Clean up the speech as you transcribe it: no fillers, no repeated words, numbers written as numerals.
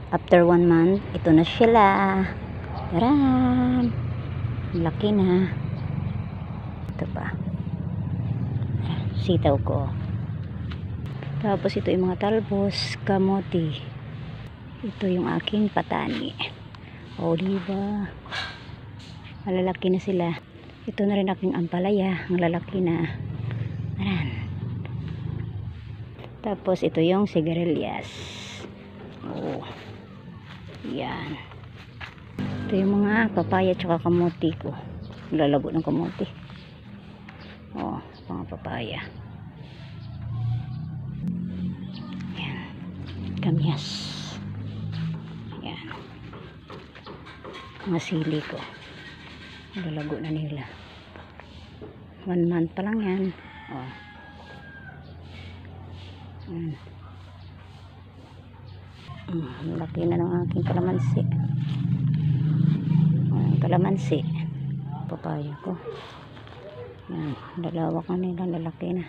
After 1 month, ito na sila. Taran! Laki na. Ito pa. Sitaw ko. Tapos ito yung mga talbos, kamote. Ito yung aking patani. O, diba? Malalaki na sila. Ito na rin aking ampalaya. Malalaki na. Ayan. Tapos ito yung sigarilyas. Oh. Yan. Ito yung mga papaya tsaka kamote ko. Lalago ng kamote. Oh, mga papaya. Yan. Kamyas. Yan. Mga sili ko. Lalago na nila. 1 month pa lang yan. Oh. Laki na ng aking kalamansi. Kalamansi. Papaya ko. Yan. Dalawak na nila. Lalaki na.